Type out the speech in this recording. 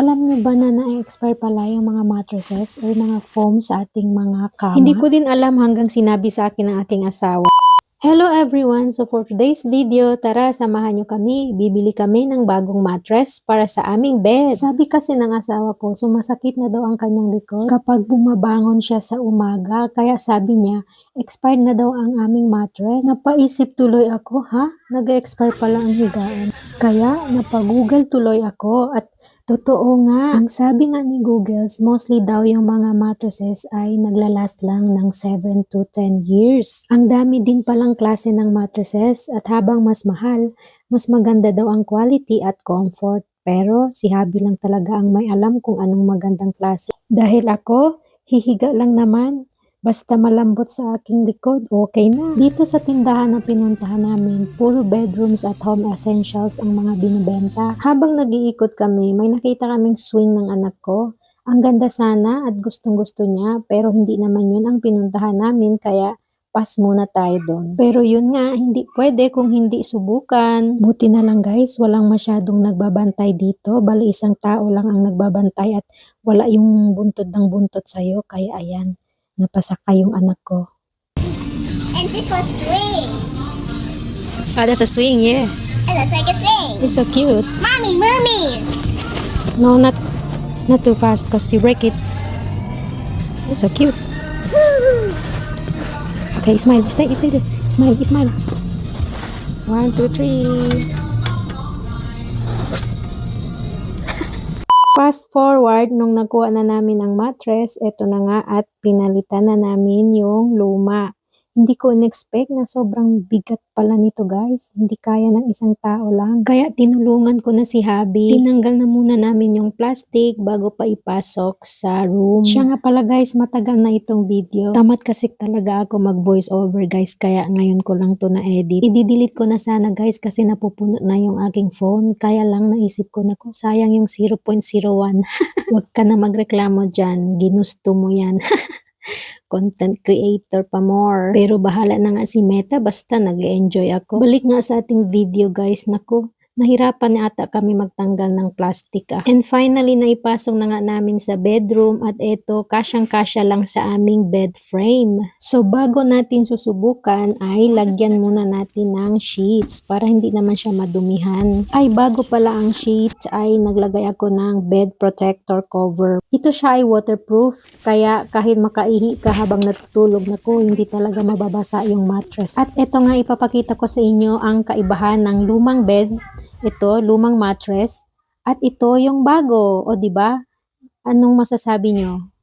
Alam niyo ba na na-expire pala yung mga mattresses o mga foam sa ating mga kama? Hindi ko din alam hanggang sinabi sa akin ng aking asawa. Hello everyone! So for today's video, tara samahan nyo kami. Bibili kami ng bagong mattress para sa aming bed. Sabi kasi ng asawa ko, sumasakit na daw ang kanyang likod kapag bumabangon siya sa umaga. Kaya sabi niya, expired na daw ang aming mattress. Napaisip tuloy ako, nag-expire pala ang higaan. Kaya napag-google tuloy ako at totoo nga. Ang sabi nga ni Google, mostly daw yung mga mattresses ay naglalast lang ng 7 to 10 years. Ang dami din palang klase ng mattresses at habang mas mahal, mas maganda daw ang quality at comfort. Pero si Habi lang talaga ang may alam kung anong magandang klase. Dahil ako, hihiga lang naman. Basta malambot sa aking likod, okay na. Dito sa tindahan na pinuntahan namin, puro bedrooms at home essentials ang mga binibenta. Habang nag-iikot kami, may nakita kaming swing ng anak ko. Ang ganda sana at gustong-gusto niya, pero hindi naman yun ang pinuntahan namin, kaya pass muna tayo doon. Pero yun nga, hindi pwede kung hindi subukan. Buti na lang guys, walang masyadong nagbabantay dito. Bali isang tao lang ang nagbabantay at wala yung buntod ng buntot sa'yo, kaya ayan. Napasakay yung anak ko. And this one's swing. Oh, that's a swing, yeah. It looks like a swing. It's so cute. Mommy. No, not too fast because you break it. It's so cute. Okay, smile. Stay there. Smile. 1, 2, 3. Fast forward, nung nakuha na namin ang mattress, eto na nga at pinalitan na namin yung luma. Hindi ko in-expect na sobrang bigat pala nito guys. Hindi kaya ng isang tao lang. Kaya tinulungan ko na si Habi. Tinanggal na muna namin yung plastic bago pa ipasok sa room. Siya nga pala guys, matagal na itong video. Tamad kasi talaga ako mag voice over guys. Kaya ngayon ko lang to na-edit. I-delete ko na sana guys kasi napupuno na yung aking phone. Kaya lang naisip ko na sayang yung 0.01. Huwag ka na magreklamo dyan. Ginusto mo yan. Content creator pa more. Pero bahala na nga si Meta, basta nag-enjoy ako. Balik nga sa ating video guys, naku, nahirapan na ata kami magtanggal ng plastic And finally, naipasok na nga namin sa bedroom at eto, kasyang-kasya lang sa aming bed frame. So bago natin susubukan ay lagyan muna natin ng sheets para hindi naman siya madumihan. Ay bago pala ang sheets ay naglagay ako ng bed protector cover. Ito siya ay waterproof kaya kahit makaihi ka habang natutulog hindi talaga mababasa yung mattress. At eto nga ipapakita ko sa inyo ang kaibahan ng lumang bed. Ito, lumang mattress. At ito yung bago. O, diba? Anong masasabi nyo?